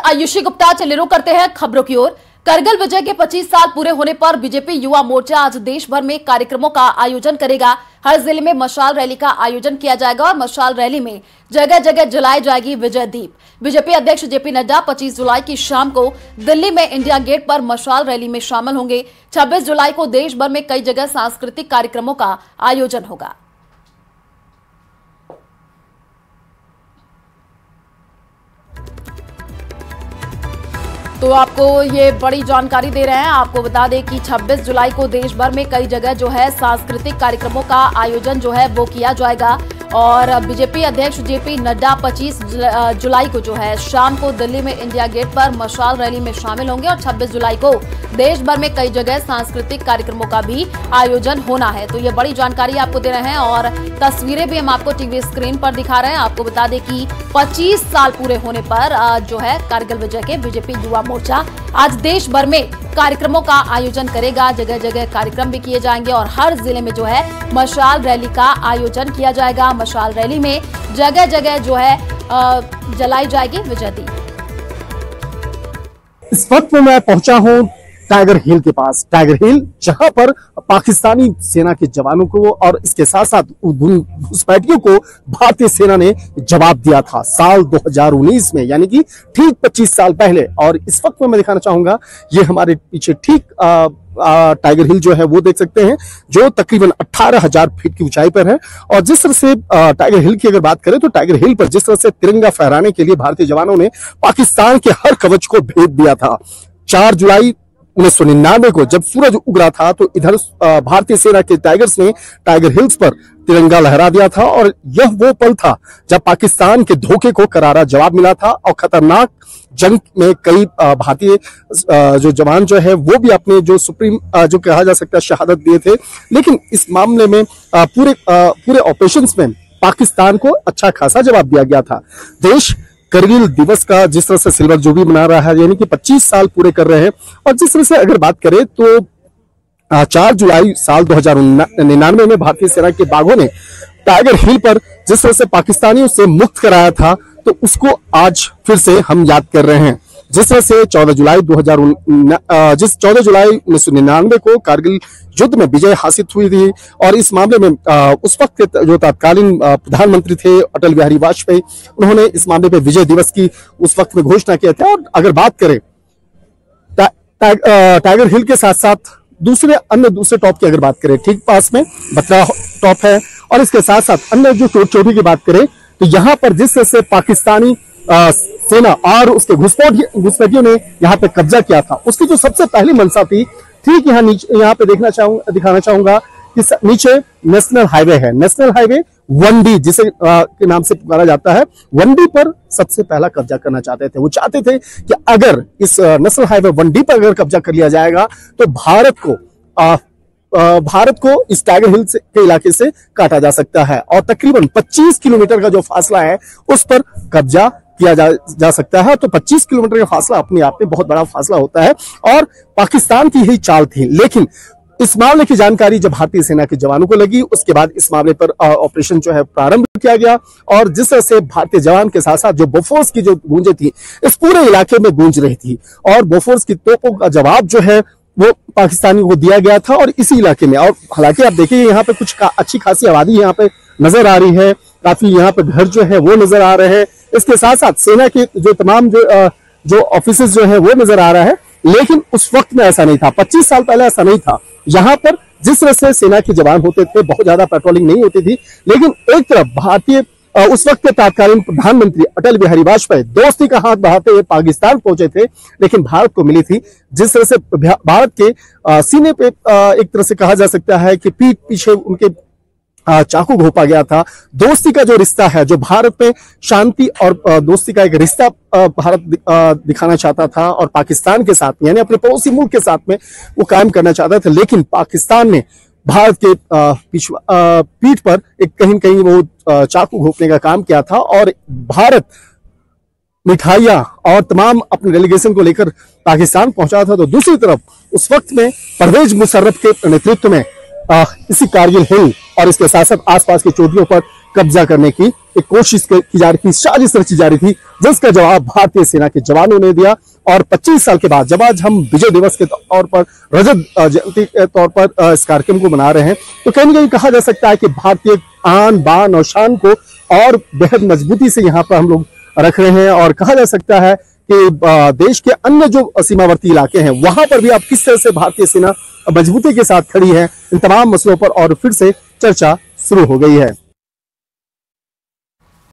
आयुषी गुप्ता, चलिए रुक करते हैं खबरों की ओर। करगिल विजय के 25 साल पूरे होने पर बीजेपी युवा मोर्चा आज देश भर में कार्यक्रमों का आयोजन करेगा। हर जिले में मशाल रैली का आयोजन किया जाएगा और मशाल रैली में जगह जगह जलाई जाएगी विजय दीप। बीजेपी अध्यक्ष जेपी नड्डा 25 जुलाई की शाम को दिल्ली में इंडिया गेट पर मशाल रैली में शामिल होंगे। 26 जुलाई को देश भर में कई जगह सांस्कृतिक कार्यक्रमों का आयोजन होगा। तो आपको ये बड़ी जानकारी दे रहे हैं। आपको बता दें कि 26 जुलाई को देश भर में कई जगह जो है सांस्कृतिक कार्यक्रमों का आयोजन जो है वो किया जाएगा और बीजेपी अध्यक्ष जेपी नड्डा 25 जुलाई को जो है शाम को दिल्ली में इंडिया गेट पर मशाल रैली में शामिल होंगे और 26 जुलाई को देश भर में कई जगह सांस्कृतिक कार्यक्रमों का भी आयोजन होना है। तो ये बड़ी जानकारी आपको दे रहे हैं और तस्वीरें भी हम आपको टीवी स्क्रीन पर दिखा रहे हैं। आपको बता दें कि 25 साल पूरे होने पर जो है करगिल विजय के बीजेपी युवा मोर्चा आज देश भर में कार्यक्रमों का आयोजन करेगा। जगह जगह कार्यक्रम भी किए जाएंगे और हर जिले में जो है मशाल रैली का आयोजन किया जाएगा। मशाल रैली में जगह जगह जो है जलाई जाएगी विजय दीप। इस वक्त में मैं पहुंचा हूं टाइगर हिल के पास। टाइगर हिल जहां पर पाकिस्तानी सेना के जवानों को और इसके साथ साथ घुसपैठियों को भारतीय सेना ने जवाब दिया था साल 2019 में, यानी कि ठीक 25 साल पहले। और इस वक्त में मैं दिखाना चाहूंगा, ये हमारे पीछे ठीक टाइगर हिल जो है वो देख सकते हैं, जो तकरीबन 18,000 फीट की ऊंचाई पर है। और जिस तरह से टाइगर हिल की अगर बात करें तो टाइगर हिल पर जिस तरह से तिरंगा फहराने के लिए भारतीय जवानों ने पाकिस्तान के हर कवच को भेद दिया था। 4 जुलाई 1999 को जब सूरज उग रहा था तो इधर भारतीय सेना के टाइगर्स ने टाइगर हिल्स पर तिरंगा लहरा दिया था और यह वो पल था जब पाकिस्तान के धोखे को करारा जवाब मिला था और खतरनाक जंग में कई भारतीय जो जवान जो है वो भी अपने जो सुप्रीम जो कहा जा सकता है शहादत दिए थे। लेकिन इस मामले में पूरे ऑपरेशंस में पाकिस्तान को अच्छा खासा जवाब दिया गया था। देश करगिल दिवस का जिस तरह से सिल्वर जुबली मना रहा है, यानी कि 25 साल पूरे कर रहे हैं। और जिस तरह से अगर बात करें तो 4 जुलाई साल 2099 में भारतीय सेना के बाघों ने टाइगर हिल पर जिस तरह से पाकिस्तानियों से मुक्त कराया था, तो उसको आज फिर से हम याद कर रहे हैं। जिस तरह से 14 जुलाई 1999 को कारगिल युद्ध में विजय हासिल हुई थी और इस मामले में उस वक्त के जो तत्कालीन प्रधानमंत्री थे अटल बिहारी वाजपेयी, उन्होंने इस मामले पे विजय दिवस की उस वक्त में घोषणा की थी। और अगर बात करें टाइगर हिल के साथ साथ दूसरे टॉप की अगर बात करें, ठीक पास में बत्रा टॉप है और इसके साथ साथ अन्य जो चोटी की बात करें तो यहाँ पर जिस तरह से पाकिस्तानी सेना और उसके घुसपैठियों ने यहाँ पे कब्जा किया था, उसकी जो सबसे पहली मंशा थी, ठीक यहाँ पे दिखाना चाहूंगा कि नीचे नेशनल हाईवे है। नेशनल हाईवे 1D जिसे के नाम से पुकारा जाता है, 1D पर सबसे पहला कब्जा करना चाहते थे। वो चाहते थे कि अगर इस नेशनल हाईवे 1D पर अगर कब्जा कर लिया जाएगा तो भारत को इस टाइगर हिल के इलाके से काटा जा सकता है और तकरीबन 25 किलोमीटर का जो फासला है उस पर कब्जा किया जा सकता है। तो 25 किलोमीटर का फासला अपने आप में बहुत बड़ा फासला होता है और पाकिस्तान की यही चाल थी। लेकिन इस मामले की जानकारी जब भारतीय सेना के जवानों को लगी, उसके बाद इस मामले पर ऑपरेशन जो है प्रारंभ किया गया और जिस तरह से भारतीय जवान के साथ साथ जो बोफोर्स की जो गूंजें थी इस पूरे इलाके में गूंज रही थी और बोफोर्स की तोपों का जवाब जो है वो पाकिस्तानियों को दिया गया था और इसी इलाके में। और हालांकि आप देखिए यहाँ पे कुछ अच्छी खासी आबादी यहाँ पे नजर आ रही है, काफी यहाँ पे घर जो है वो नजर आ रहे हैं। इसके साथ साथ सेना के जो तमाम जो ऑफिसेस जो है वो नजर आ रहा है। लेकिन उस वक्त में ऐसा नहीं था, 25 साल पहले ऐसा नहीं था। यहाँ पर जिस तरह से सेना के जवान होते थे, बहुत ज्यादा पेट्रोलिंग नहीं होती थी, लेकिन एक तरफ भारतीय उस वक्त के तत्कालीन प्रधानमंत्री अटल बिहारी वाजपेयी दोस्ती का हाथ बढ़ाते हुए पाकिस्तान पहुंचे थे, लेकिन भारत को मिली थी जिस तरह से भारत के सीने पे एक तरह से कहा जा सकता है कि पीठ पीछे उनके चाकू घोंपा गया था। दोस्ती का जो रिश्ता है, जो भारत में शांति और दोस्ती का एक रिश्ता भारत दिखाना चाहता था और पाकिस्तान के साथ यानी अपने पड़ोसी मुल्क के साथ में वो कायम करना चाहता था, लेकिन पाकिस्तान ने भारत के पीठ पर एक कहीं न कहीं वो चाकू घोंपने का काम किया था और भारत मिठाइयां और तमाम अपने डेलीगेशन को लेकर पाकिस्तान पहुंचा था। तो दूसरी तरफ उस वक्त में परवेज मुशर्रफ के नेतृत्व में इसी कारगिल हिल और इसके साथ साथ आसपास की चोटियों पर कब्जा करने की एक कोशिश की जा रही थी, साजिश रची जा रही थी, जिसका जवाब भारतीय सेना के जवानों ने दिया। और 25 साल के बाद जब आज हम विजय दिवस के तौर पर, रजत जयंती के तौर पर इस कार्यक्रम को मना रहे हैं, तो कहीं ना कहीं कहा जा सकता है कि भारतीय आन बान और शान को और बेहद मजबूती से यहाँ पर हम लोग रख रहे हैं। और कहा जा सकता है कि देश के अन्य जो सीमावर्ती इलाके हैं वहां पर भी अब किस तरह से भारतीय सेना मजबूती के साथ खड़ी है, इन तमाम मसलों पर और फिर से चर्चा शुरू हो गई है।